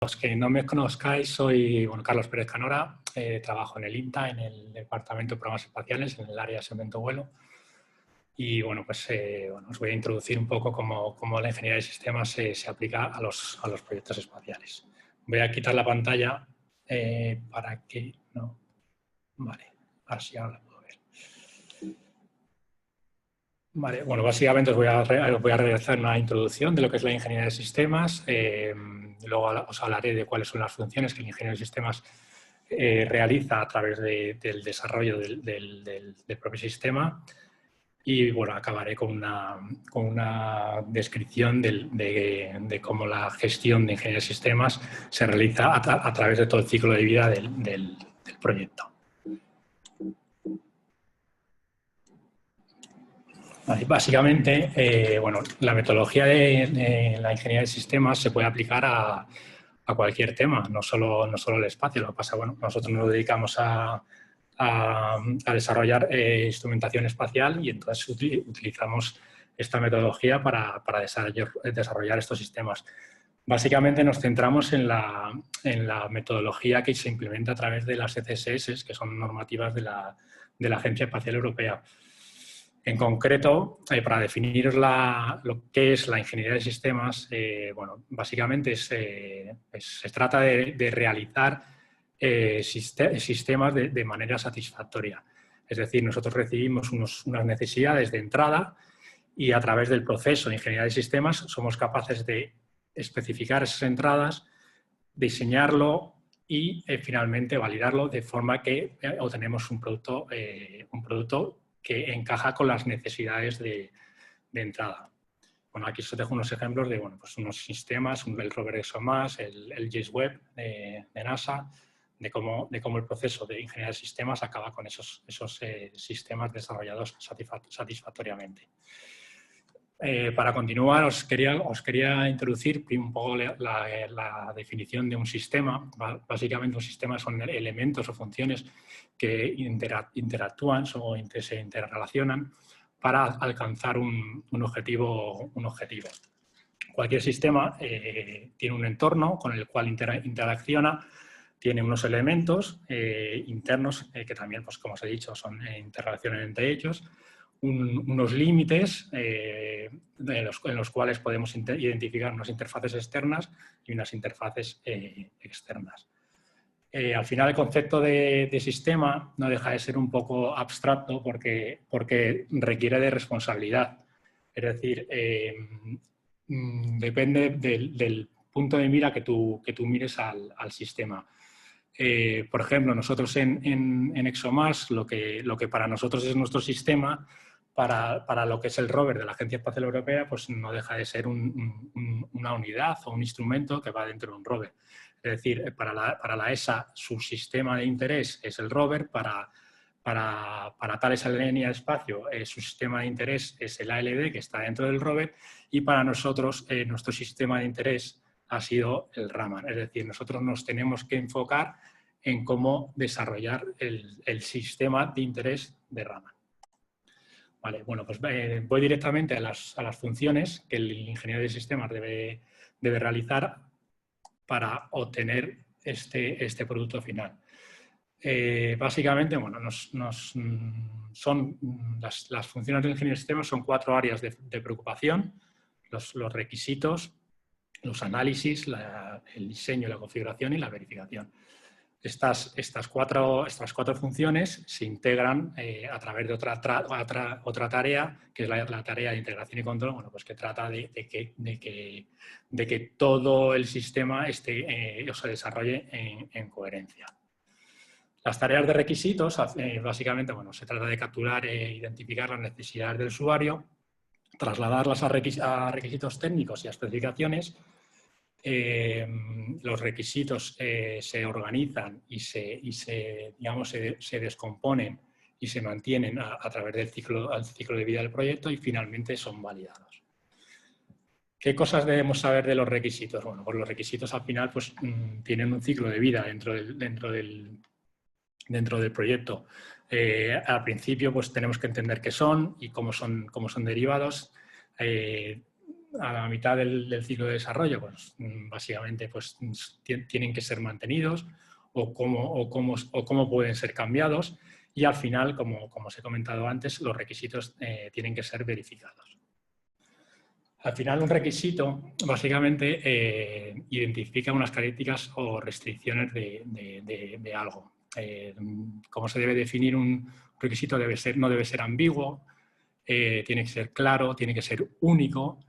Los que no me conozcáis, soy Carlos Pérez Canora, trabajo en el INTA, en el Departamento de Programas Espaciales, en el área de segmento vuelo. Y os voy a introducir un poco cómo la ingeniería de sistemas se aplica a los proyectos espaciales. Voy a quitar la pantalla para que no... Vale, así ahora la puedo ver. Vale, bueno, básicamente os voy a realizar una introducción de lo que es la ingeniería de sistemas. Luego os hablaré de cuáles son las funciones que el ingeniero de sistemas realiza a través del desarrollo del propio sistema. Y bueno, acabaré con una descripción de cómo la gestión de ingeniería de sistemas se realiza a través de todo el ciclo de vida del proyecto. Vale, básicamente, la metodología de la ingeniería de sistemas se puede aplicar a cualquier tema, no solo el espacio. Lo que pasa, nosotros nos dedicamos a desarrollar instrumentación espacial y entonces utilizamos esta metodología para desarrollar estos sistemas. Básicamente nos centramos en la metodología que se implementa a través de las ECSS, que son normativas de la Agencia Espacial Europea. En concreto, para definir lo que es la ingeniería de sistemas, básicamente se trata de realizar sistemas de manera satisfactoria. Es decir, nosotros recibimos unas necesidades de entrada y a través del proceso de ingeniería de sistemas somos capaces de especificar esas entradas, diseñarlo y finalmente validarlo de forma que obtenemos un producto que encaja con las necesidades de entrada. Bueno, aquí os dejo unos ejemplos de unos sistemas, el rover ExoMars, el JaceWeb de NASA, de cómo el proceso de ingeniería de sistemas acaba con esos sistemas desarrollados satisfactoriamente. Para continuar, os quería introducir un poco la definición de un sistema. Básicamente, un sistema son elementos o funciones que interactúan o se interrelacionan para alcanzar un objetivo. Cualquier sistema tiene un entorno con el cual interacciona, tiene unos elementos internos que también, como os he dicho, interrelacionan entre ellos, unos límites en los cuales podemos identificar unas interfaces externas y unas interfaces externas. Al final, el concepto de sistema no deja de ser un poco abstracto porque requiere de responsabilidad. Es decir, depende del punto de mira que tú mires al sistema. Por ejemplo, nosotros en ExoMars, lo que para nosotros es nuestro sistema, para lo que es el rover de la Agencia Espacial Europea, pues no deja de ser una unidad o un instrumento que va dentro de un rover. Es decir, para la ESA su sistema de interés es el rover, para Thales Alenia Espacio su sistema de interés es el ALD, que está dentro del rover, y para nosotros nuestro sistema de interés ha sido el Raman. Es decir, nosotros nos tenemos que enfocar en cómo desarrollar el sistema de interés de Raman. Vale, voy directamente a las funciones que el ingeniero de sistemas debe realizar para obtener este producto final. Básicamente, son las funciones del ingeniero de sistemas son 4 áreas de preocupación: los requisitos, los análisis, el diseño, la configuración y la verificación. Estas cuatro funciones se integran a través de otra tarea, que es la tarea de integración y control, que trata de que todo el sistema se desarrolle en coherencia. Las tareas de requisitos, básicamente, se trata de capturar e identificar las necesidades del usuario, trasladarlas a requisitos técnicos y a especificaciones. Los requisitos se organizan y se descomponen y se mantienen a través del ciclo de vida del proyecto y finalmente son validados. ¿Qué cosas debemos saber de los requisitos? Pues los requisitos al final tienen un ciclo de vida dentro del proyecto. Al principio tenemos que entender qué son y cómo son derivados. a la mitad del ciclo de desarrollo, pues básicamente pues, tienen que ser mantenidos o cómo pueden ser cambiados, y al final, como os he comentado antes, los requisitos tienen que ser verificados. Al final, un requisito básicamente identifica unas características o restricciones de algo. Cómo se debe definir un requisito no debe ser ambiguo, tiene que ser claro, tiene que ser único,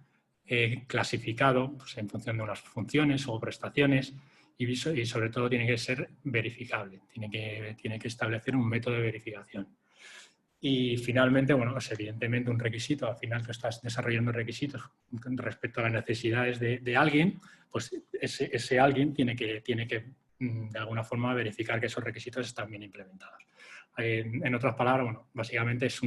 clasificado pues, en función de unas funciones o prestaciones, y sobre todo tiene que ser verificable, tiene que establecer un método de verificación. Y finalmente, bueno, pues evidentemente un requisito, al final que estás desarrollando requisitos respecto a las necesidades de alguien, pues ese alguien tiene que de alguna forma verificar que esos requisitos están bien implementados. En otras palabras, bueno, básicamente es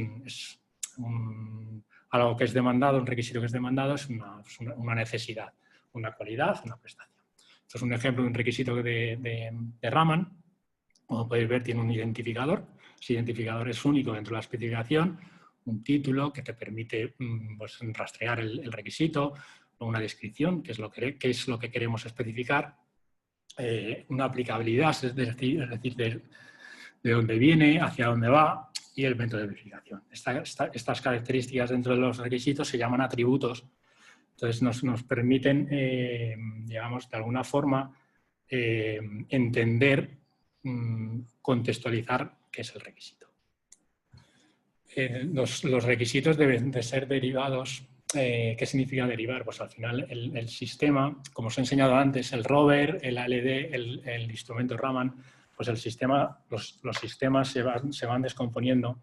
algo que es demandado, un requisito que es demandado es una necesidad, una cualidad, una prestación. Esto es un ejemplo de un requisito de Raman. Como podéis ver, tiene un identificador. Ese identificador es único dentro de la especificación, un título que te permite pues, rastrear el requisito, una descripción, que es lo que queremos especificar, una aplicabilidad, es decir, de dónde viene, hacia dónde va, y el método de verificación. Estas características dentro de los requisitos se llaman atributos. Entonces nos permiten, digamos, de alguna forma, entender, contextualizar qué es el requisito. Los requisitos deben de ser derivados. ¿Qué significa derivar? Pues al final el sistema, como os he enseñado antes, el rover, el ALD, el instrumento Raman, pues el sistema, los sistemas se van descomponiendo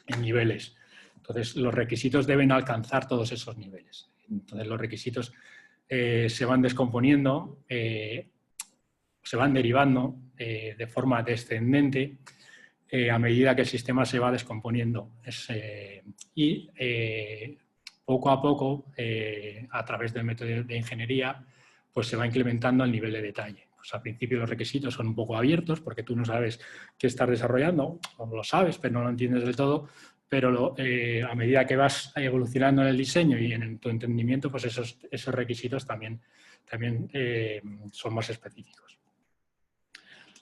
en niveles. Entonces, los requisitos deben alcanzar todos esos niveles. Entonces, los requisitos se van descomponiendo, se van derivando de forma descendente a medida que el sistema se va descomponiendo. Poco a poco, a través del método de ingeniería, pues se va incrementando el nivel de detalle. Pues al principio los requisitos son un poco abiertos porque tú no sabes qué estás desarrollando, o lo sabes, pero no lo entiendes del todo, pero a medida que vas evolucionando en el diseño y en tu entendimiento, pues esos requisitos también son más específicos.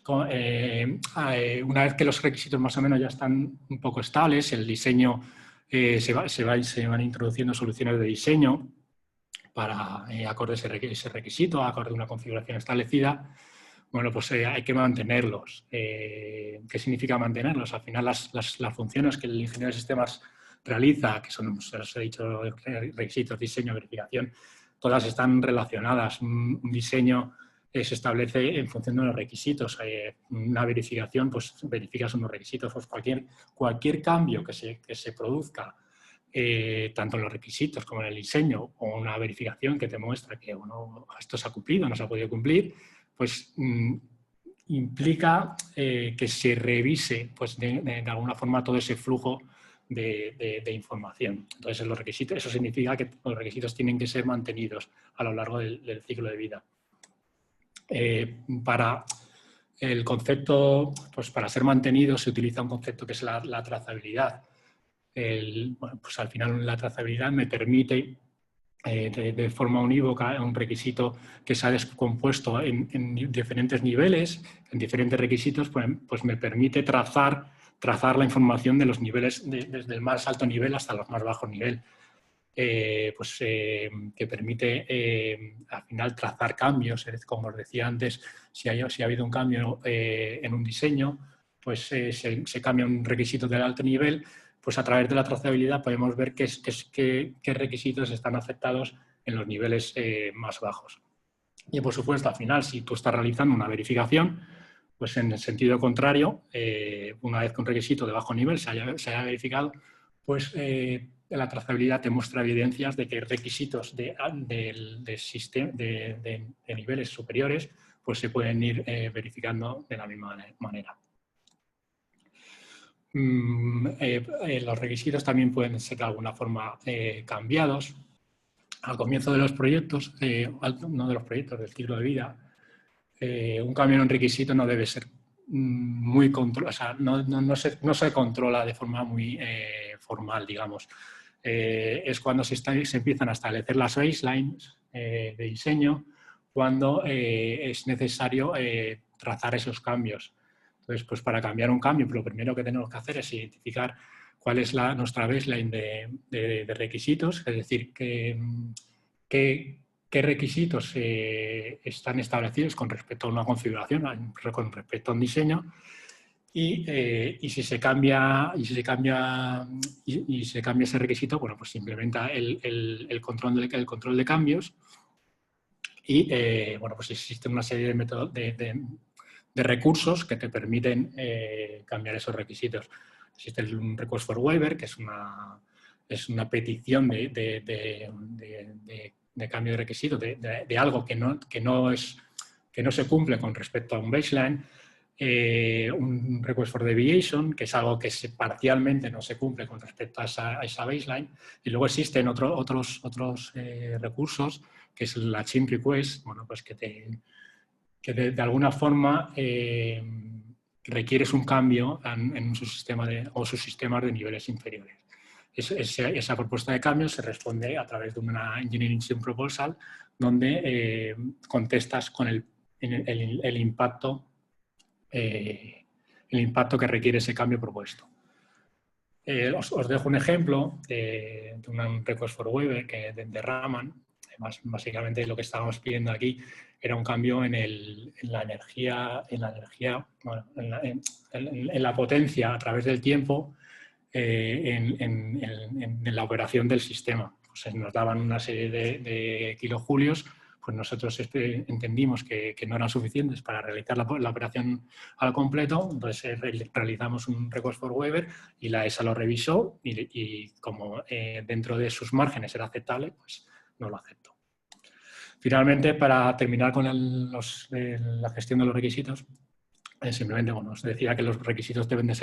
Una vez que los requisitos más o menos ya están un poco estables, el diseño se van introduciendo soluciones de diseño para acorde a ese requisito, acorde a una configuración establecida. Bueno, pues hay que mantenerlos. ¿Qué significa mantenerlos? Al final las funciones que el ingeniero de sistemas realiza, que son, os he dicho, requisitos, diseño, verificación, todas están relacionadas. Un diseño se establece en función de los requisitos. Una verificación, pues verificas unos requisitos. Pues cualquier cambio que se produzca, tanto en los requisitos como en el diseño, o una verificación que te muestra que esto se ha cumplido, no se ha podido cumplir, pues implica que se revise pues, de alguna forma todo ese flujo de información. Entonces, los requisitos, eso significa que los requisitos tienen que ser mantenidos a lo largo del ciclo de vida. Para el concepto, pues para ser mantenido se utiliza un concepto que es la trazabilidad. Pues al final la trazabilidad me permite de forma unívoca un requisito que se ha descompuesto en diferentes niveles, en diferentes requisitos, pues me permite trazar la información de los niveles, desde el más alto nivel hasta los más bajos nivel. Que permite al final trazar cambios. Como os decía antes, si ha habido un cambio en un diseño, pues se cambia un requisito del alto nivel, pues a través de la trazabilidad podemos ver qué requisitos están afectados en los niveles más bajos. Y por supuesto, al final, si tú estás realizando una verificación, pues en el sentido contrario, una vez que un requisito de bajo nivel se haya verificado, pues la trazabilidad te muestra evidencias de que requisitos de niveles superiores pues se pueden ir verificando de la misma manera. Los requisitos también pueden ser de alguna forma cambiados. Al comienzo de los proyectos, no de los proyectos, del ciclo de vida, un cambio en un requisito no debe ser muy controlado, o sea, no se controla de forma muy formal, digamos. es cuando se empiezan a establecer las baselines de diseño, cuando es necesario trazar esos cambios. Entonces, pues para cambiar un cambio, lo primero que tenemos que hacer es identificar cuál es nuestra baseline de requisitos, es decir, qué requisitos están establecidos con respecto a una configuración, con respecto a un diseño, y si se cambia ese requisito, bueno, pues se implementa el control de cambios y bueno, pues existe una serie de recursos que te permiten cambiar esos requisitos. Existe un request for waiver, que es una petición de cambio de requisito, de algo que no se cumple con respecto a un baseline. Un request for deviation, que es algo que parcialmente no se cumple con respecto a esa baseline. Y luego existen otros recursos, que es la change request, bueno, pues que de alguna forma requieres un cambio en su sistema o sus sistemas de niveles inferiores. Esa propuesta de cambio se responde a través de una Engineering Change Proposal, donde contestas con el impacto que requiere ese cambio propuesto. Os dejo un ejemplo de un request for waiver de Raman. Básicamente lo que estábamos pidiendo aquí era un cambio en la potencia a través del tiempo en la operación del sistema. Pues nos daban una serie de kilojulios, pues nosotros entendimos que no eran suficientes para realizar la operación al completo, entonces realizamos un request for waiver y la ESA lo revisó y como dentro de sus márgenes era aceptable, pues no lo aceptó. Finalmente, para terminar con la gestión de los requisitos, simplemente bueno, os decía que los requisitos deben de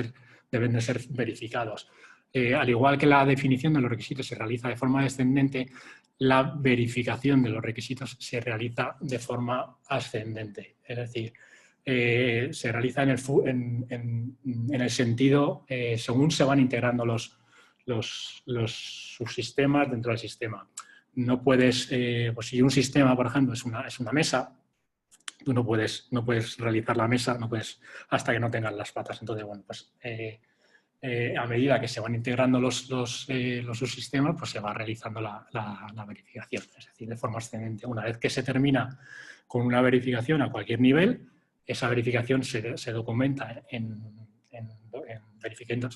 ser verificados. Al igual que la definición de los requisitos se realiza de forma descendente, la verificación de los requisitos se realiza de forma ascendente. Es decir, se realiza en el sentido, según se van integrando los subsistemas dentro del sistema. No puedes, pues si un sistema, por ejemplo, es una mesa, tú no puedes realizar la mesa hasta que no tengas las patas. Entonces, bueno, pues a medida que se van integrando los subsistemas, pues se va realizando la verificación, es decir, de forma ascendente. Una vez que se termina con una verificación a cualquier nivel, esa verificación se documenta en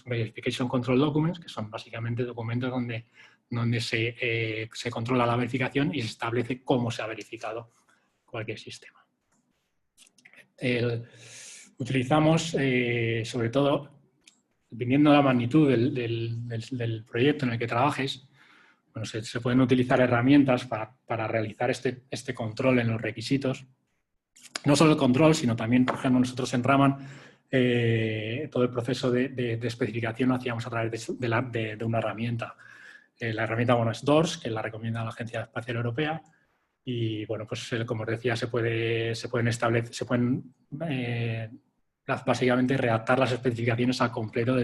Verification Control Documents, que son básicamente documentos donde se controla la verificación y se establece cómo se ha verificado cualquier sistema. Utilizamos, sobre todo, dependiendo de la magnitud del proyecto en el que trabajes, bueno, se pueden utilizar herramientas para realizar este control en los requisitos. No solo el control, sino también, por ejemplo, nosotros en Raman, todo el proceso de especificación lo hacíamos a través de una herramienta. La herramienta, bueno, es DORS, que la recomienda la Agencia Espacial Europea. Y bueno, pues como os decía, se pueden básicamente redactar las especificaciones al completo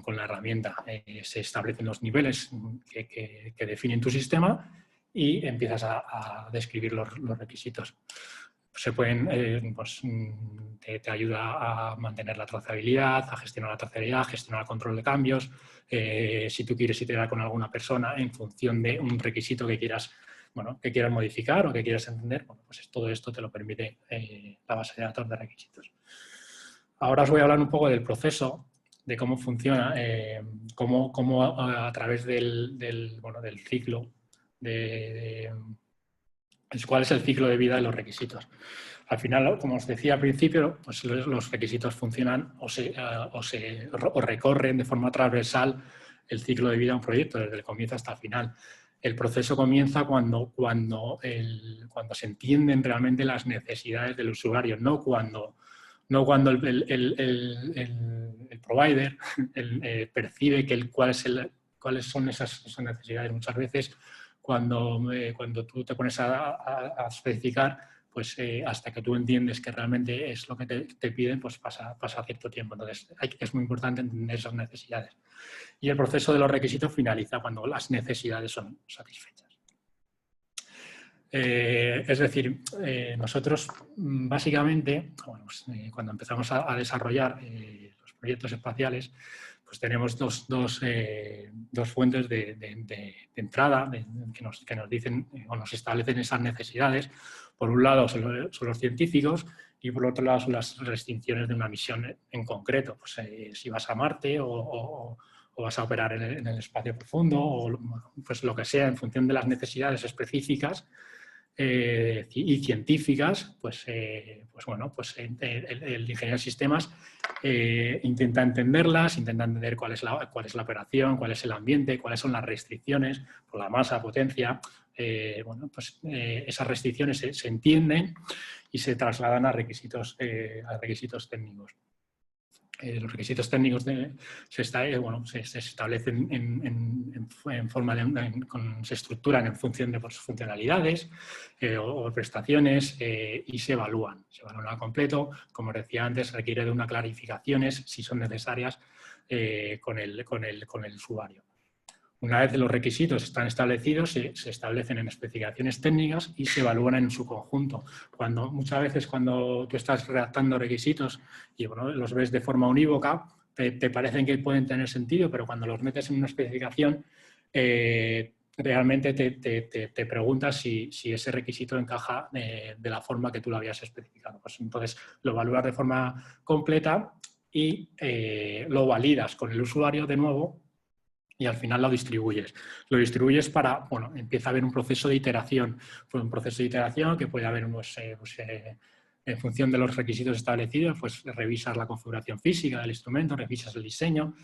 con la herramienta. Se establecen los niveles que definen tu sistema y empiezas a describir los requisitos. Se pueden, pues, te ayuda a mantener la trazabilidad, a gestionar la trazabilidad, a gestionar el control de cambios. Si tú quieres iterar con alguna persona en función de un requisito que quieras modificar o que quieras entender, bueno, pues todo esto te lo permite la base de datos de requisitos. Ahora os voy a hablar un poco del proceso, de cómo funciona, cómo a través del ciclo, cuál es el ciclo de vida de los requisitos. Al final, como os decía al principio, pues los requisitos funcionan o recorren de forma transversal el ciclo de vida de un proyecto, desde el comienzo hasta el final. El proceso comienza cuando se entienden realmente las necesidades del usuario, no cuando el provider percibe cuáles son esas necesidades. Muchas veces cuando tú te pones a especificar, pues hasta que tú entiendes que realmente es lo que te piden, pues pasa cierto tiempo. Entonces, es muy importante entender esas necesidades. Y el proceso de los requisitos finaliza cuando las necesidades son satisfechas. Es decir, nosotros básicamente, bueno, pues, cuando empezamos a desarrollar los proyectos espaciales, pues tenemos dos fuentes de entrada que nos dicen o nos establecen esas necesidades. Por un lado son los científicos y por otro lado son las restricciones de una misión en concreto. Pues, si vas a Marte o vas a operar en el espacio profundo o pues lo que sea, en función de las necesidades específicas y científicas, pues bueno, pues el ingeniero de sistemas intenta entenderlas, intenta entender cuál es la operación, cuál es el ambiente, cuáles son las restricciones, por la masa, potencia. Bueno, pues esas restricciones se entienden y se trasladan a requisitos técnicos. Los requisitos técnicos se establecen se estructuran en función de funcionalidades o prestaciones y se evalúan al completo. Como decía antes, requiere de unas clarificaciones, si son necesarias, con el usuario. Una vez los requisitos están establecidos, se establecen en especificaciones técnicas y se evalúan en su conjunto. Muchas veces cuando tú estás redactando requisitos y bueno, los ves de forma unívoca, te parecen que pueden tener sentido, pero cuando los metes en una especificación, realmente te preguntas si ese requisito encaja de la forma que tú lo habías especificado. Pues entonces lo evalúas de forma completa y lo validas con el usuario de nuevo y al final lo distribuyes. Lo distribuyes para, bueno, empieza a haber un proceso de iteración. Pues un proceso de iteración que puede haber en función de los requisitos establecidos, pues revisas la configuración física del instrumento, revisas el diseño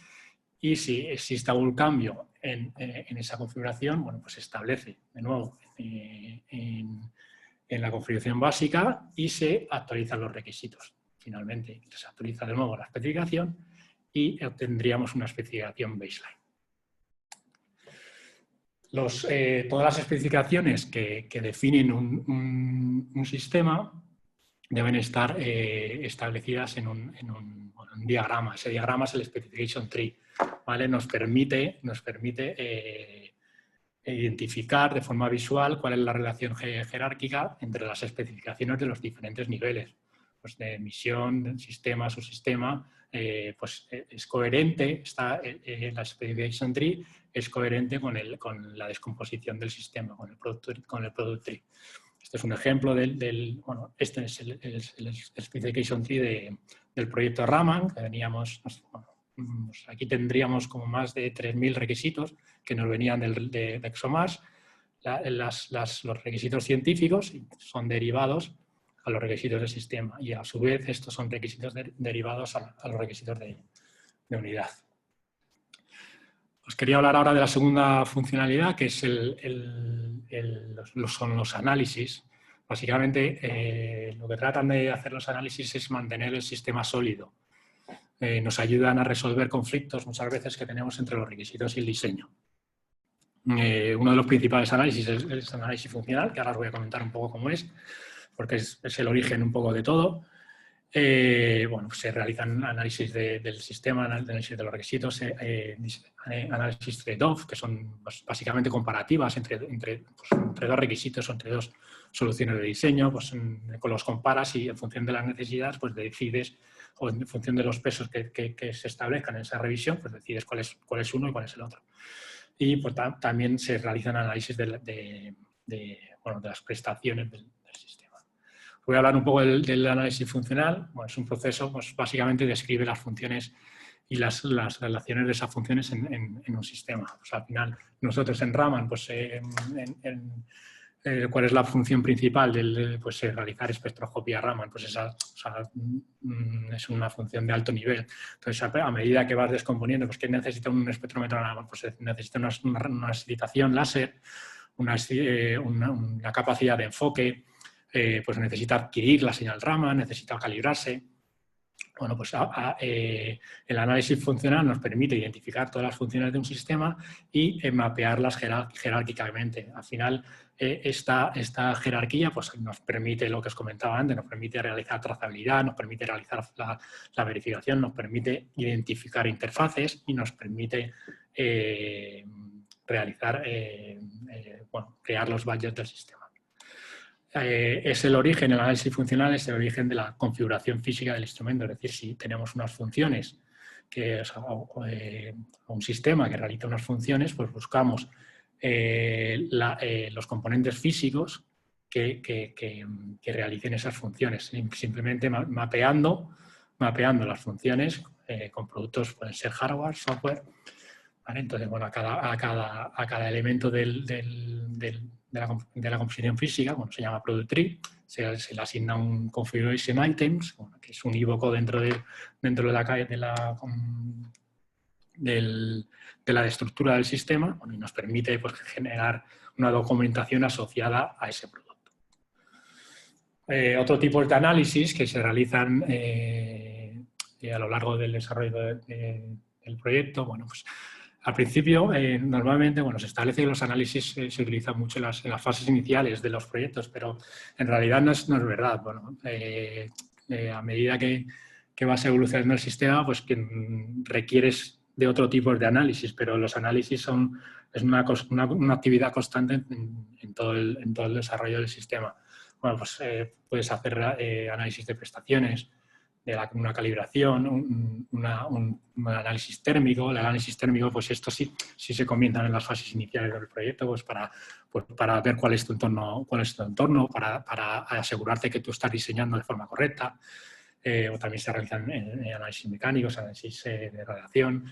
y si existe algún cambio en esa configuración, bueno, pues se establece de nuevo en la configuración básica y se actualizan los requisitos. Finalmente se actualiza de nuevo la especificación y obtendríamos una especificación baseline. Todas las especificaciones que definen un sistema deben estar establecidas en un diagrama. Ese diagrama es el Specification Tree, ¿vale? Nos permite identificar de forma visual cuál es la relación jerárquica entre las especificaciones de los diferentes niveles. Pues de misión, de sistema, subsistema, pues es coherente, la Specification Tree es coherente con la descomposición del sistema, con el product tree. Este es un ejemplo bueno, este es el Specification Tree del proyecto Raman, que veníamos, bueno, aquí tendríamos como más de 3.000 requisitos que nos venían de ExoMars. Los requisitos científicos son derivados a los requisitos del sistema y a su vez estos son requisitos derivados a los requisitos de unidad. Os quería hablar ahora de la segunda funcionalidad, que es son los análisis. Básicamente, lo que tratan de hacer los análisis es mantener el sistema sólido. Nos ayudan a resolver conflictos muchas veces que tenemos entre los requisitos y el diseño. Uno de los principales análisis es el análisis funcional, que ahora os voy a comentar un poco cómo es, porque es el origen un poco de todo. Bueno, se realizan análisis del sistema, análisis de los requisitos, análisis trade-off, que son básicamente comparativas entre dos requisitos o entre dos soluciones de diseño. Pues los comparas y en función de las necesidades pues decides, o en función de los pesos que se establezcan en esa revisión, pues decides cuál es uno y cuál es el otro. Y pues, también se realizan análisis de las prestaciones del sistema. Voy a hablar un poco del análisis funcional. Bueno, es un proceso, pues básicamente describe las funciones y las relaciones de esas funciones en un sistema. Pues, al final, nosotros en Raman, pues, ¿cuál es la función principal pues, realizar espectroscopía Raman? Pues esa es una función de alto nivel. Entonces, a medida que vas descomponiendo, pues ¿qué necesita un espectrómetro Raman? Pues necesita una excitación láser, una capacidad de enfoque, pues necesita adquirir la señal Raman, necesita calibrarse. Bueno, pues el análisis funcional nos permite identificar todas las funciones de un sistema y mapearlas jerárquicamente. Al final, esta jerarquía pues, nos permite, lo que os comentaba antes, nos permite realizar trazabilidad, nos permite realizar la verificación, nos permite identificar interfaces y nos permite realizar, crear los budgets del sistema. Es el origen, el análisis funcional es el origen de la configuración física del instrumento. Es decir, si tenemos unas funciones, un sistema que realiza unas funciones, pues buscamos los componentes físicos que realicen esas funciones. Simplemente mapeando las funciones con productos, pueden ser hardware, software. ¿Vale? Entonces, bueno, a cada elemento de la composición física, bueno, se llama Product Tree, se le asigna un Configuration Items, bueno, que es un ivoco dentro de la estructura del sistema, bueno, y nos permite pues, generar una documentación asociada a ese producto. Otro tipo de análisis que se realizan a lo largo del desarrollo del proyecto, bueno, pues al principio, normalmente, se establece que los análisis se utilizan mucho en las fases iniciales de los proyectos, pero en realidad no es verdad. Bueno, a medida que vas evolucionando el sistema, pues que requieres de otro tipo de análisis, pero los análisis es una actividad constante en todo el desarrollo del sistema. Bueno, pues puedes hacer análisis de prestaciones, de una calibración, un análisis térmico. El análisis térmico, pues esto sí se comienzan en las fases iniciales del proyecto, pues para ver cuál es tu entorno, para asegurarte que tú estás diseñando de forma correcta. O también se realizan análisis mecánicos, análisis de radiación.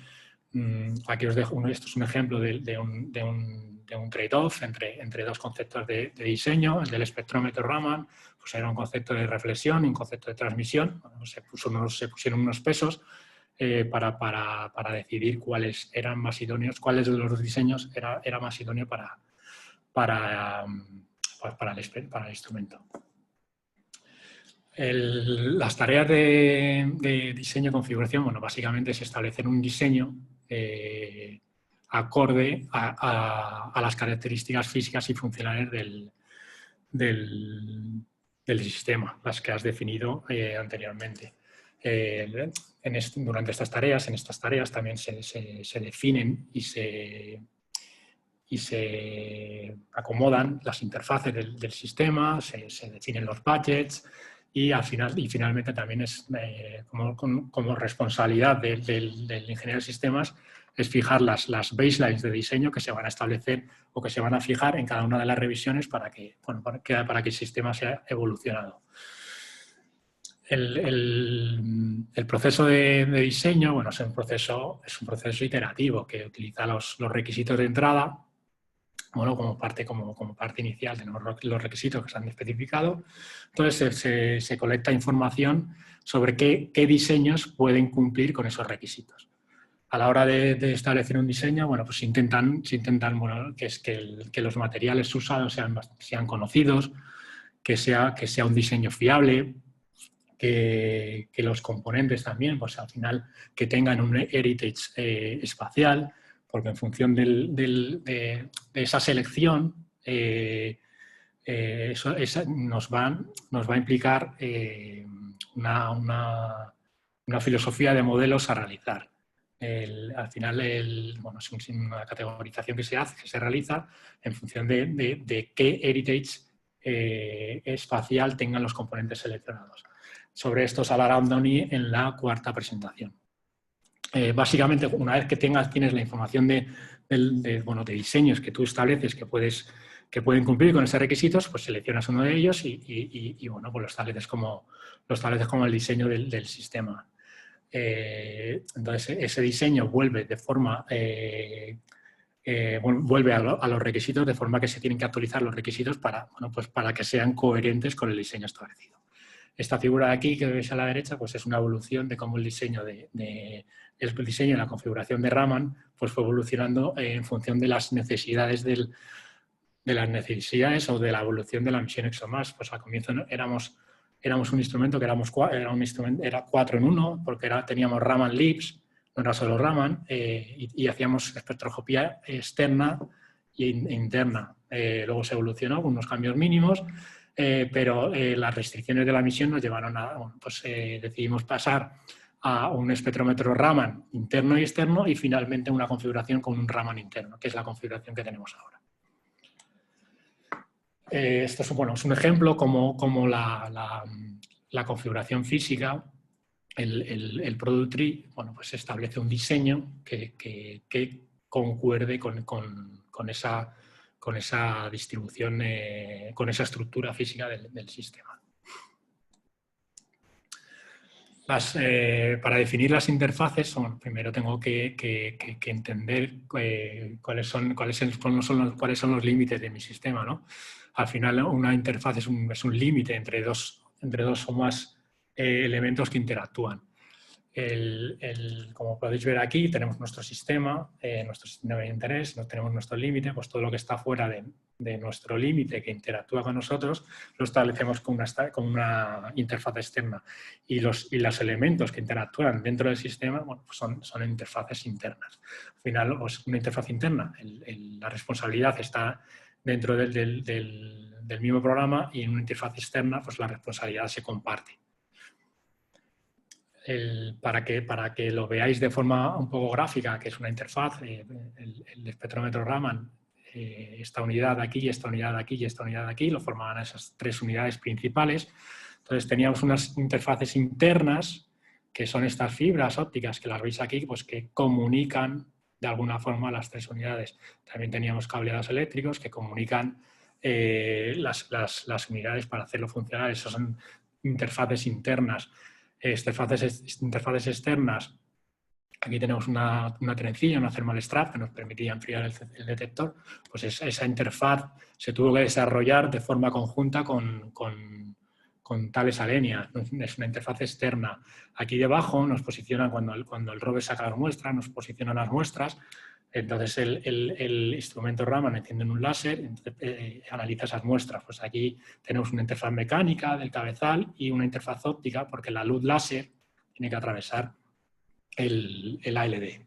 Aquí os dejo, esto es un ejemplo de un trade-off entre dos conceptos de diseño. El del espectrómetro Raman, pues era un concepto de reflexión y un concepto de transmisión. Bueno, se pusieron unos pesos para decidir cuáles eran más idóneos, cuáles de los diseños era más idóneo para el instrumento. Las tareas de diseño y configuración, bueno, básicamente es establecer un diseño acorde a las características físicas y funcionales del sistema, las que has definido anteriormente. Durante estas tareas también se definen y se acomodan las interfaces del sistema, se definen los budgets y finalmente también es como responsabilidad del ingeniero de sistemas es fijar las baselines de diseño que se van a establecer o que se van a fijar en cada una de las revisiones para que el sistema sea evolucionado. El proceso de diseño, bueno, es un proceso iterativo que utiliza los requisitos de entrada, bueno, como parte inicial tenemos los requisitos que se han especificado. Entonces se colecta información sobre qué diseños pueden cumplir con esos requisitos. A la hora de establecer un diseño, bueno, pues se intentan bueno, que los materiales usados sean conocidos, que sea un diseño fiable, que los componentes también, pues al final, que tengan un heritage espacial, porque en función de esa selección nos va a implicar una filosofía de modelos a realizar. Al final, es una categorización que se realiza en función de qué heritage espacial tengan los componentes seleccionados. Sobre esto se hablará Andoni en la cuarta presentación. Básicamente, una vez que tienes la información de diseños que tú estableces que pueden cumplir con esos requisitos, pues seleccionas uno de ellos y bueno, pues lo estableces como el diseño del sistema. Entonces, ese diseño vuelve vuelve a los requisitos, de forma que se tienen que actualizar los requisitos para que sean coherentes con el diseño establecido. Esta figura de aquí que veis a la derecha pues es una evolución de cómo el diseño y la configuración de Raman pues fue evolucionando en función de las necesidades o de la evolución de la misión ExoMars. Pues al comienzo éramos éramos un instrumento que era 4 en 1, porque teníamos Raman Libs, no era solo Raman, y hacíamos espectroscopía externa e interna. Luego se evolucionó con unos cambios mínimos, pero las restricciones de la misión nos llevaron a, bueno, pues decidimos pasar a un espectrómetro Raman interno y externo y finalmente una configuración con un Raman interno, que es la configuración que tenemos ahora. Esto es, bueno, es un ejemplo como la configuración física, el Product Tree, bueno, pues establece un diseño que concuerde con esa distribución, con esa estructura física del sistema. Para definir las interfaces, bueno, primero tengo que entender cuáles son los límites de mi sistema, ¿no? Al final, una interfaz es un límite entre dos o más elementos que interactúan. Como podéis ver aquí, tenemos nuestro sistema de interés, tenemos nuestro límite, pues todo lo que está fuera de nuestro límite que interactúa con nosotros lo establecemos con una interfaz externa. Y los elementos que interactúan dentro del sistema, bueno, pues son interfaces internas. Al final, pues una interfaz interna, la responsabilidad está dentro del mismo programa, y en una interfaz externa pues la responsabilidad se comparte. Para que lo veáis de forma un poco gráfica, que es una interfaz, el espectrómetro Raman, esta unidad de aquí y esta unidad de aquí y esta unidad de aquí, lo formaban esas 3 unidades principales. Entonces teníamos unas interfaces internas, que son estas fibras ópticas que las veis aquí, pues que comunican de alguna forma las 3 unidades. También teníamos cableados eléctricos que comunican las unidades para hacerlo funcionar. Esas son interfaces internas. Interfaces externas, aquí tenemos una trencilla, una thermal strap que nos permitía enfriar el detector. Pues esa interfaz se tuvo que desarrollar de forma conjunta con Thales Alenia. Es una interfaz externa. Aquí debajo nos posicionan, cuando el rover saca las muestras, nos posicionan las muestras. Entonces el instrumento Raman enciende un láser, analiza esas muestras. Pues aquí tenemos una interfaz mecánica del cabezal y una interfaz óptica, porque la luz láser tiene que atravesar el ALD.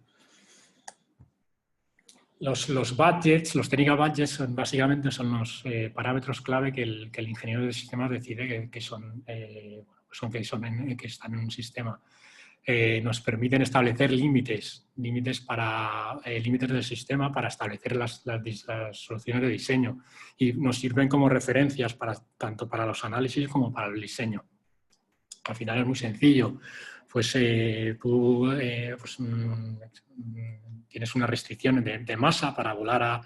Los budgets, los technical budgets, básicamente son los parámetros clave que el ingeniero de sistemas decide que están en un sistema. Nos permiten establecer límites del sistema para establecer las soluciones de diseño, y nos sirven como referencias tanto para los análisis como para el diseño. Al final es muy sencillo. Pues tú tienes una restricción de masa para volar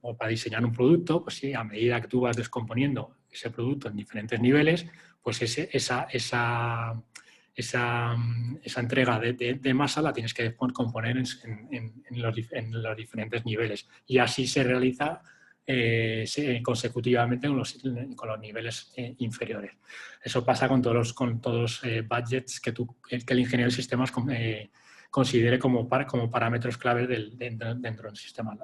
o para diseñar un producto. Pues sí, a medida que tú vas descomponiendo ese producto en diferentes niveles, pues esa entrega de masa la tienes que componer en los diferentes niveles, y así se realiza consecutivamente con los niveles inferiores. Eso pasa con todos los budgets que el ingeniero de sistemas considere como parámetros claves dentro del sistema.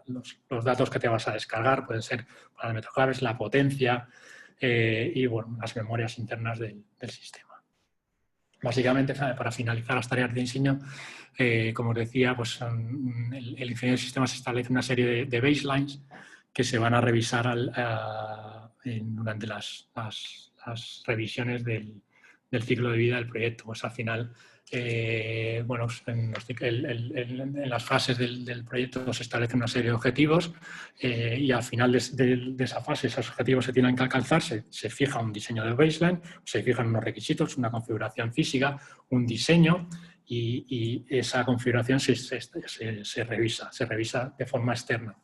Los datos que te vas a descargar pueden ser parámetros claves, la potencia y bueno, las memorias internas del sistema. Básicamente, para finalizar las tareas de diseño, como os decía, pues el ingeniero de sistemas establece una serie de baselines que se van a revisar durante las revisiones del ciclo de vida del proyecto. Pues al final, bueno, en las fases del proyecto se establecen una serie de objetivos, y al final de esa fase, esos objetivos se tienen que alcanzar, se fija un diseño de baseline, se fijan unos requisitos, una configuración física, un diseño, y esa configuración se revisa de forma externa.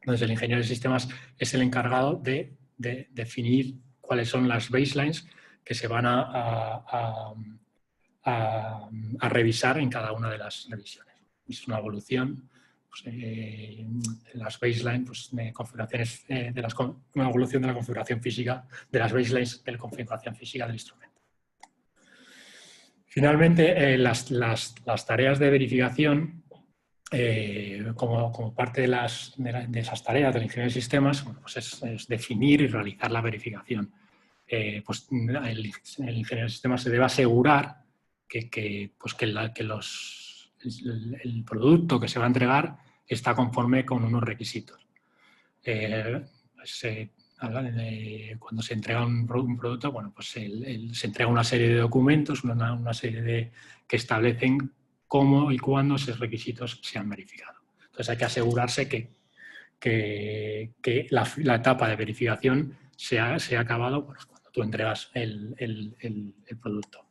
Entonces, el ingeniero de sistemas es el encargado de definir cuáles son las baselines que se van a revisar en cada una de las revisiones. Es una evolución, pues, las baselines, pues, de configuraciones, una evolución de la configuración física, de las baselines de la configuración física del instrumento. Finalmente, las tareas de verificación, como parte de esas tareas del ingeniero de sistemas, bueno, pues es definir y realizar la verificación. pues el ingeniero de sistemas se debe asegurar que el producto que se va a entregar está conforme con unos requisitos. Cuando se entrega un producto, bueno, pues se entrega una serie de documentos, una serie que establecen cómo y cuándo esos requisitos se han verificado. Entonces hay que asegurarse que la etapa de verificación se ha acabado pues, cuando tú entregas el producto.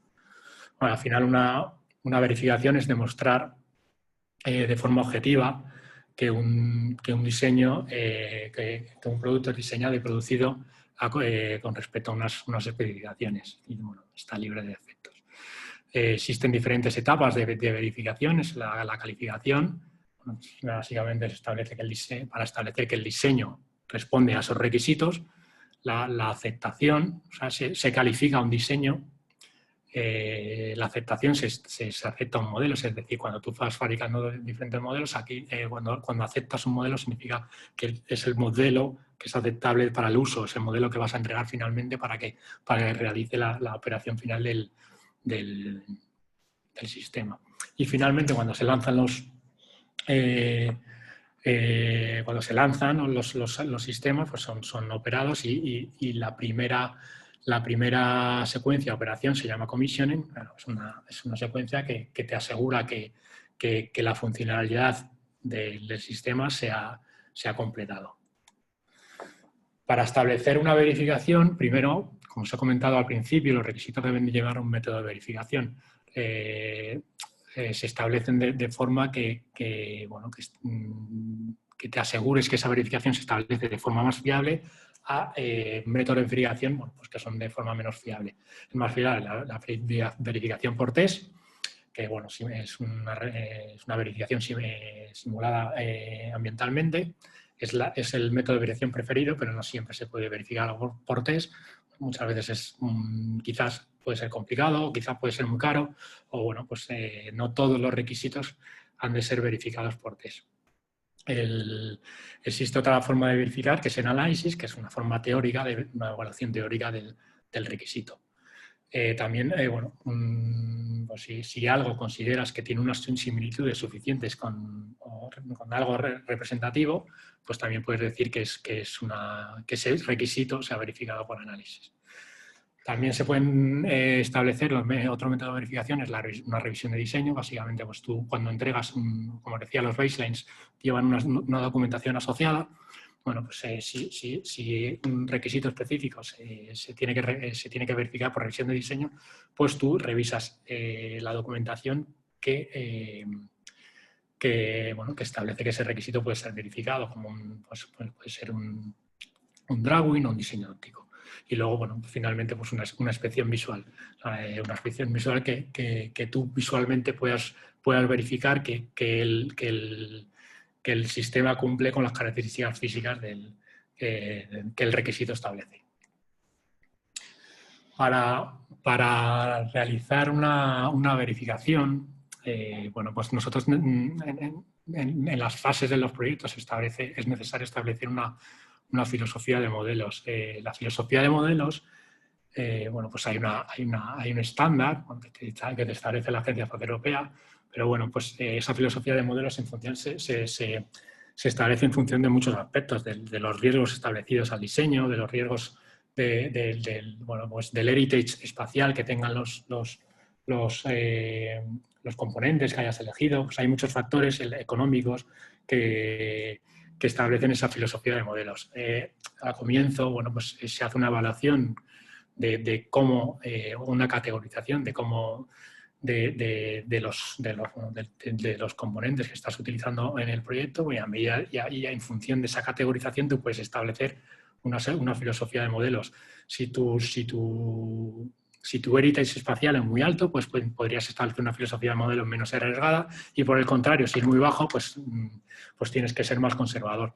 Bueno, al final una verificación es demostrar de forma objetiva que un diseño, que un producto es diseñado y producido con respecto a unas especificaciones y bueno, está libre de defectos. Existen diferentes etapas de verificaciones. La calificación, bueno, básicamente se establece que para establecer que el diseño responde a esos requisitos. La aceptación, o sea, se califica un diseño. La aceptación se acepta un modelo, es decir, cuando tú vas fabricando diferentes modelos, aquí cuando aceptas un modelo significa que es el modelo que es aceptable para el uso, es el modelo que vas a entregar finalmente para que realice la operación final del sistema. Y finalmente, cuando se lanzan los sistemas, pues son operados y la primera secuencia de operación se llama commissioning. Bueno, es una secuencia que te asegura que la funcionalidad del sistema se ha completado. Para establecer una verificación, primero, como os he comentado al principio, los requisitos deben llevar un método de verificación. Se establecen de forma que te asegures que esa verificación se establece de forma más fiable a métodos de verificación bueno, pues que son de forma menos fiable. Es más fiable la verificación por test, que bueno, es una verificación simulada ambientalmente. Es el método de verificación preferido, pero no siempre se puede verificar por test. Muchas veces quizás puede ser complicado, o quizás puede ser muy caro, o bueno, pues no todos los requisitos han de ser verificados por test. Existe otra forma de verificar, que es el análisis, que es una forma teórica, una evaluación teórica del requisito. También, bueno, pues si algo consideras que tiene unas similitudes suficientes con algo representativo, pues también puedes decir que ese requisito se ha verificado por análisis. También se pueden establecer otro método de verificación, es una revisión de diseño. Básicamente, pues tú cuando entregas, como decía, los baselines llevan una documentación asociada. Bueno, pues si un requisito específico se tiene que verificar por revisión de diseño, pues tú revisas la documentación que establece que ese requisito puede ser verificado, como puede ser un drawing o un diseño óptico. Y luego, bueno, finalmente pues una inspección visual. Una inspección visual que tú visualmente puedas verificar que el sistema cumple con las características físicas que el requisito establece. Para realizar una verificación, bueno, pues nosotros en las fases de los proyectos es necesario establecer una filosofía de modelos. La filosofía de modelos, bueno, pues hay un estándar que te establece la Agencia Espacial Europea, pero bueno, pues esa filosofía de modelos se establece en función de muchos aspectos, de los riesgos establecidos al diseño, de los riesgos bueno, pues del heritage espacial que tengan los componentes que hayas elegido. Pues hay muchos factores económicos que establecen esa filosofía de modelos. Al comienzo, bueno, pues se hace una evaluación de cómo, una categorización de cómo de los componentes que estás utilizando en el proyecto, y en función de esa categorización tú puedes establecer una filosofía de modelos. Si tu heritage espacial es muy alto, pues podrías establecer una filosofía de modelos menos arriesgada, y por el contrario, si es muy bajo, pues tienes que ser más conservador.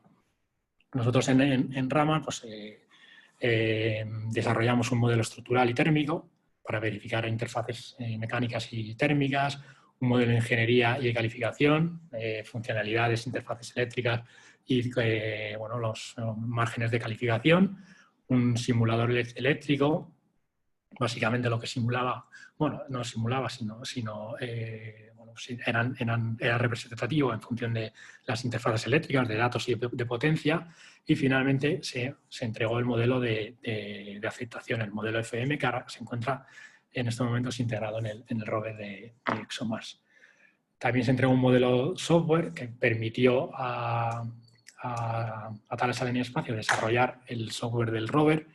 Nosotros en Raman pues, desarrollamos un modelo estructural y térmico para verificar interfaces mecánicas y térmicas, un modelo de ingeniería y de calificación, funcionalidades, interfaces eléctricas y bueno, los márgenes de calificación, un simulador eléctrico. Básicamente lo que simulaba, bueno, no simulaba, bueno, era representativo en función de las interfaces eléctricas, de datos y de potencia, y finalmente se entregó el modelo de aceptación, el modelo FM, que ahora se encuentra en estos momentos integrado en el rover de ExoMars. También se entregó un modelo software que permitió a Thales Alenia Espacio desarrollar el software del rover.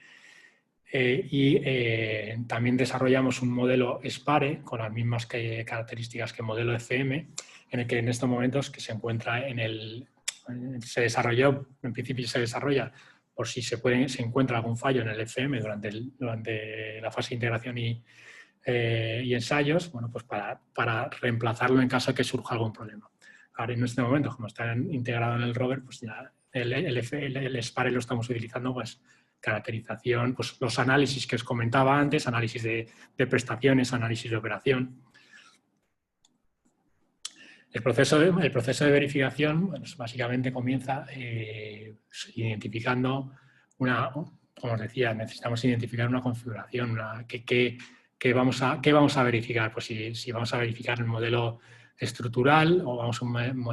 También desarrollamos un modelo SPARE con las mismas características que el modelo FM, en el que en estos momentos que se encuentra se desarrolló, en principio se desarrolla por si se encuentra algún fallo en el FM durante la fase de integración y ensayos, bueno, pues para reemplazarlo en caso de que surja algún problema. Ahora en este momento, como está integrado en el rover, pues ya el SPARE lo estamos utilizando, pues caracterización, pues los análisis que os comentaba antes, análisis de prestaciones, análisis de operación. El proceso de verificación, bueno, básicamente comienza identificando como os decía, necesitamos identificar una configuración, ¿qué vamos a verificar? Pues si vamos a verificar el modelo estructural o vamos a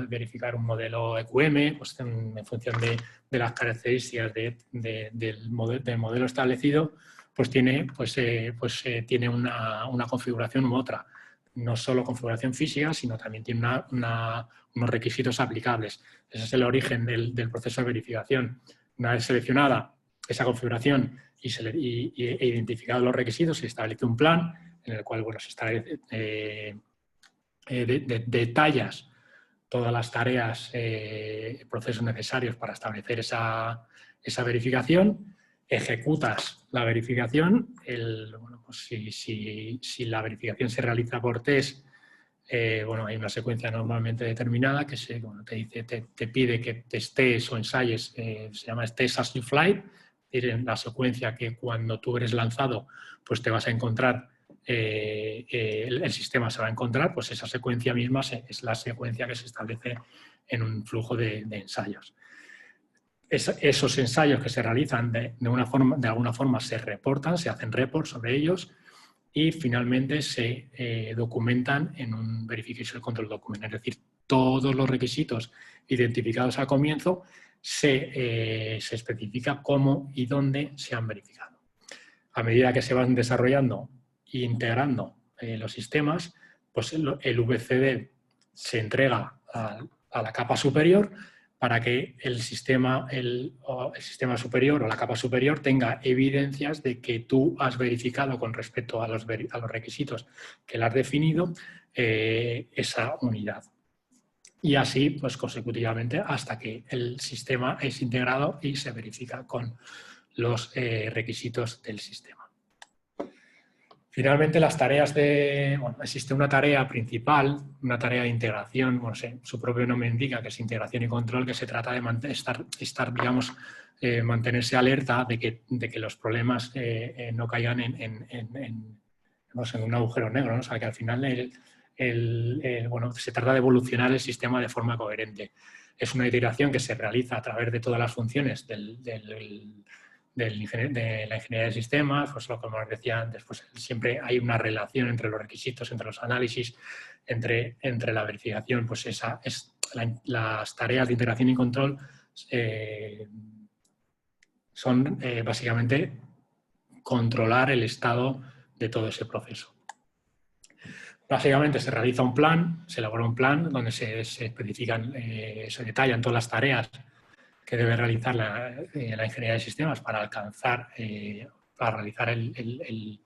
verificar un modelo EQM, pues en función de las características del modelo establecido, pues tiene una configuración u otra. No solo configuración física, sino también tiene unos requisitos aplicables. Ese es el origen del proceso de verificación. Una vez seleccionada esa configuración e identificados los requisitos, se establece un plan en el cual, bueno, se establece detallas todas las tareas, procesos necesarios para establecer esa verificación, ejecutas la verificación, bueno, pues si la verificación se realiza por test, bueno, hay una secuencia normalmente determinada que te pide que testees o ensayes, se llama test as you fly, es decir, la secuencia que cuando tú eres lanzado, pues te vas a encontrar, el sistema se va a encontrar, pues esa secuencia misma es la secuencia que se establece en un flujo de ensayos. Esos ensayos que se realizan de alguna forma se reportan, se hacen reports sobre ellos y finalmente se documentan en un Verification Control Document. Es decir, todos los requisitos identificados al comienzo se especifica cómo y dónde se han verificado. A medida que se van desarrollando e integrando los sistemas, pues el VCD se entrega a la capa superior para que el sistema superior o la capa superior tenga evidencias de que tú has verificado con respecto a los requisitos que le has definido esa unidad. Y así, pues consecutivamente, hasta que el sistema es integrado y se verifica con los requisitos del sistema. Finalmente, las tareas existe una tarea principal, una tarea de integración, bueno, su propio nombre indica que es integración y control, que se trata de mantenerse alerta de que los problemas no caigan en un agujero negro, ¿no? O sea, que al final bueno, se trata de evolucionar el sistema de forma coherente. Es una iteración que se realiza a través de todas las funciones de la ingeniería de sistemas, pues como os decía antes, pues siempre hay una relación entre los requisitos, entre los análisis, entre la verificación, pues las tareas de integración y control son básicamente controlar el estado de todo ese proceso. Básicamente se realiza un plan, se elabora un plan donde se especifican, se detallan todas las tareas que debe realizar la ingeniería de sistemas para alcanzar, para realizar el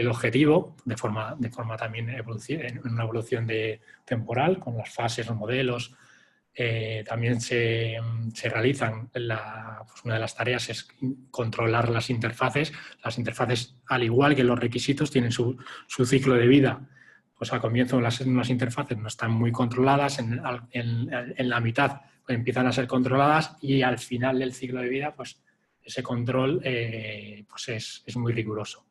objetivo de forma también en una evolución temporal con las fases, los modelos. También se realizan, pues una de las tareas es controlar las interfaces. Las interfaces, al igual que los requisitos, tienen su ciclo de vida. Pues al comienzo unas interfaces no están muy controladas, en la mitad empiezan a ser controladas y al final del ciclo de vida, pues ese control pues es muy riguroso.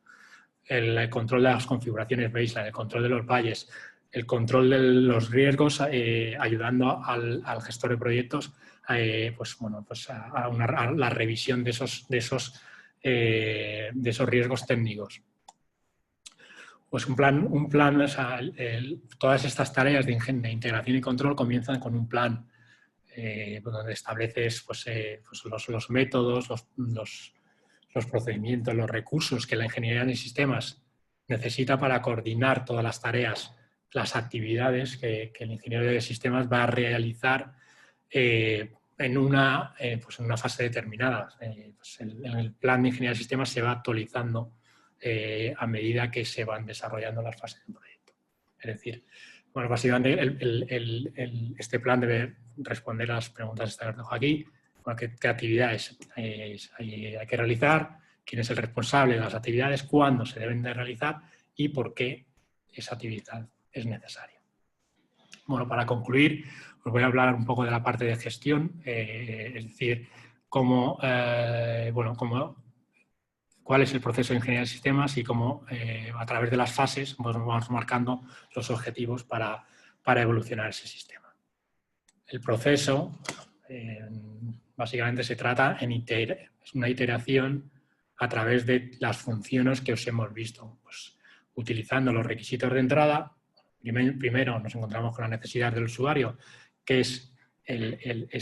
El control de las configuraciones baseline, el control de los valles, el control de los riesgos, ayudando al gestor de proyectos a la revisión de esos riesgos técnicos. Pues un plan, o sea, todas estas tareas de integración y control comienzan con un plan donde estableces los métodos, los procedimientos, los recursos que la ingeniería de sistemas necesita para coordinar todas las tareas, las actividades que el ingeniero de sistemas va a realizar en una fase determinada. El plan de ingeniería de sistemas se va actualizando a medida que se van desarrollando las fases del proyecto. Es decir, bueno, básicamente este plan debe responder a las preguntas que dejo aquí. Bueno, ¿qué actividades hay que realizar? ¿Quién es el responsable de las actividades? ¿Cuándo se deben de realizar? ¿Y por qué esa actividad es necesaria? Bueno, para concluir, os voy a hablar un poco de la parte de gestión, es decir, cuál es el proceso de ingeniería de sistemas y cómo a través de las fases vamos marcando los objetivos para evolucionar ese sistema. El proceso básicamente se trata es una iteración a través de las funciones que os hemos visto. Pues, utilizando los requisitos de entrada, primero nos encontramos con la necesidad del usuario, que es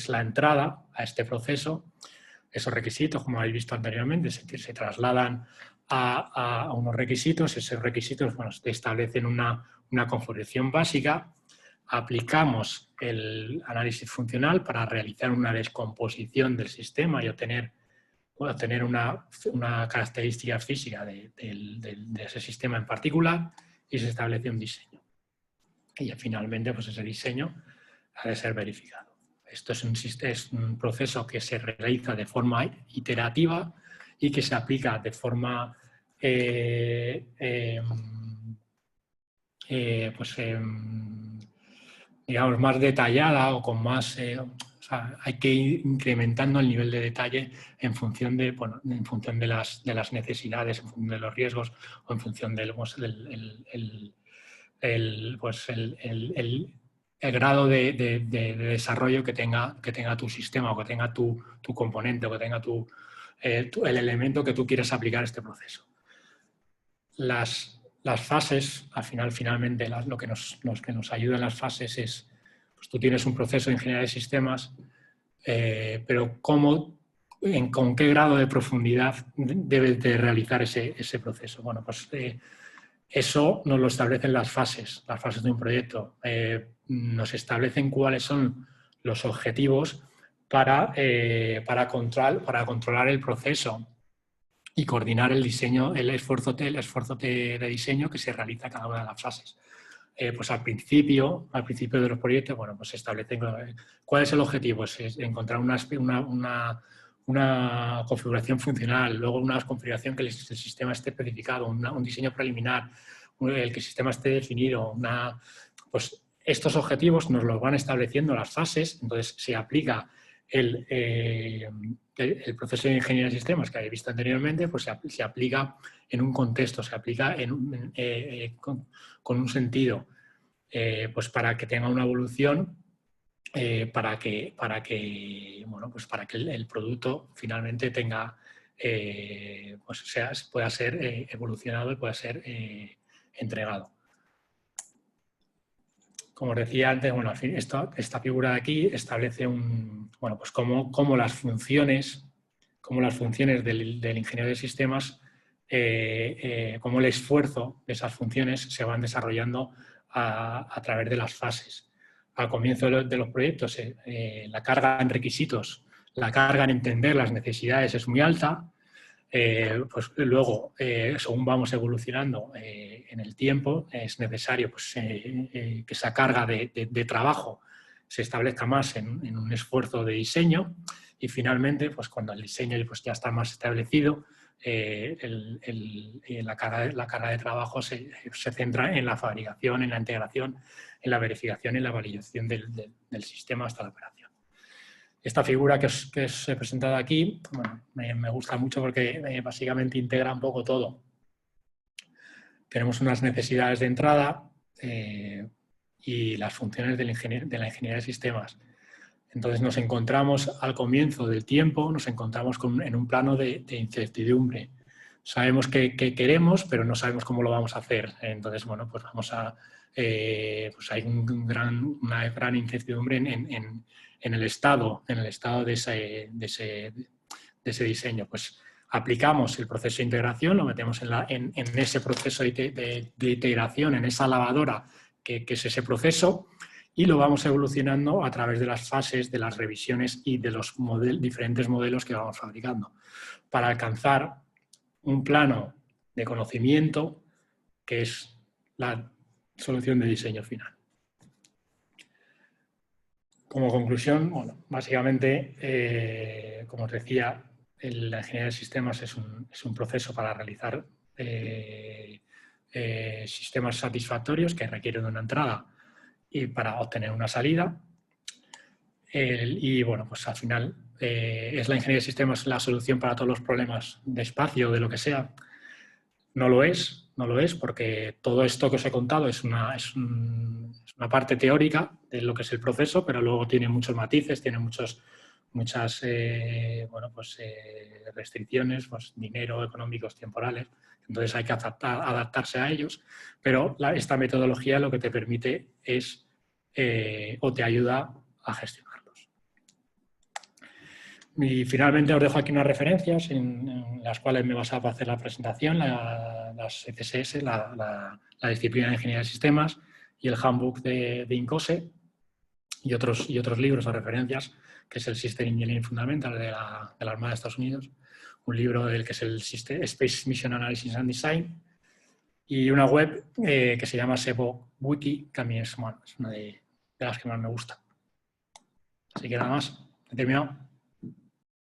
la entrada a este proceso. Esos requisitos, como habéis visto anteriormente, se trasladan a unos requisitos. Esos requisitos establecen una configuración básica. Aplicamos el análisis funcional para realizar una descomposición del sistema y obtener una característica física de ese sistema en particular, y se establece un diseño. Y finalmente, pues ese diseño ha de ser verificado. Esto es un proceso que se realiza de forma iterativa y que se aplica de forma digamos, más detallada o con más... o sea, hay que ir incrementando el nivel de detalle en función de las necesidades, en función de los riesgos o en función del el grado de desarrollo que tenga tu sistema o que tenga tu componente o que tenga el elemento que tú quieres aplicar a este proceso. Las fases, finalmente, lo que nos ayuda en las fases es, pues tú tienes un proceso de ingeniería de sistemas, pero con qué grado de profundidad debes de realizar ese proceso. Bueno, pues eso nos lo establecen las fases de un proyecto. Nos establecen cuáles son los objetivos para controlar el proceso y coordinar el diseño, el esfuerzo de diseño que se realiza en cada una de las fases. Pues al principio de los proyectos, bueno, pues se establecen cuál es el objetivo, es encontrar una configuración funcional, luego una configuración que el sistema esté especificado, un diseño preliminar, el que el sistema esté definido, pues estos objetivos nos los van estableciendo las fases, entonces se aplica el proceso de ingeniería de sistemas que habéis visto anteriormente, pues se aplica en un contexto, se aplica con un sentido, pues para que tenga una evolución, para que el producto finalmente tenga, pueda ser evolucionado y pueda ser entregado. Como os decía antes, bueno, esta figura de aquí establece pues cómo las funciones del ingeniero de sistemas, cómo el esfuerzo de esas funciones se van desarrollando a través de las fases. Al comienzo de los proyectos, la carga en requisitos, la carga en entender las necesidades es muy alta. Pues luego, según vamos evolucionando en el tiempo, es necesario que esa carga de trabajo se establezca más en un esfuerzo de diseño, y finalmente, pues cuando el diseño pues, ya está más establecido, la carga de trabajo se centra en la fabricación, en la integración, en la verificación y en la validación del sistema hasta la operación. Esta figura que os he presentado aquí, bueno, me gusta mucho porque básicamente integra un poco todo. Tenemos unas necesidades de entrada y las funciones de la ingeniería de sistemas. Entonces nos encontramos al comienzo del tiempo, nos encontramos en un plano de incertidumbre. Sabemos qué queremos, pero no sabemos cómo lo vamos a hacer. Entonces, bueno, pues vamos a... pues hay una gran incertidumbre en el estado de ese diseño. Pues aplicamos el proceso de integración, lo metemos en ese proceso de integración, en esa lavadora que es ese proceso, y lo vamos evolucionando a través de las fases, de las revisiones y de los diferentes modelos que vamos fabricando, para alcanzar un plano de conocimiento que es la solución de diseño final. Como conclusión, bueno, básicamente, como os decía, la ingeniería de sistemas es un proceso para realizar sistemas satisfactorios que requieren de una entrada y para obtener una salida. Y bueno, pues al final ¿es la ingeniería de sistemas la solución para todos los problemas de espacio o de lo que sea? No lo es, porque todo esto que os he contado es una parte teórica de lo que es el proceso, pero luego tiene muchos matices, tiene muchas restricciones, pues, dinero, económicos, temporales. Entonces hay que adaptarse a ellos, pero esta metodología lo que te permite es o te ayuda a gestionarlos. Y finalmente os dejo aquí unas referencias en las cuales me he basado para hacer la presentación, las CSS, la disciplina de Ingeniería de Sistemas y el handbook de INCOSE y otros libros o referencias, que es el System Engineering Fundamental de la Armada de Estados Unidos, un libro del que es el Space Mission Analysis and Design, y una web que se llama SEBO Wiki, que a mí es una de las que más me gusta. Así que nada más, he terminado.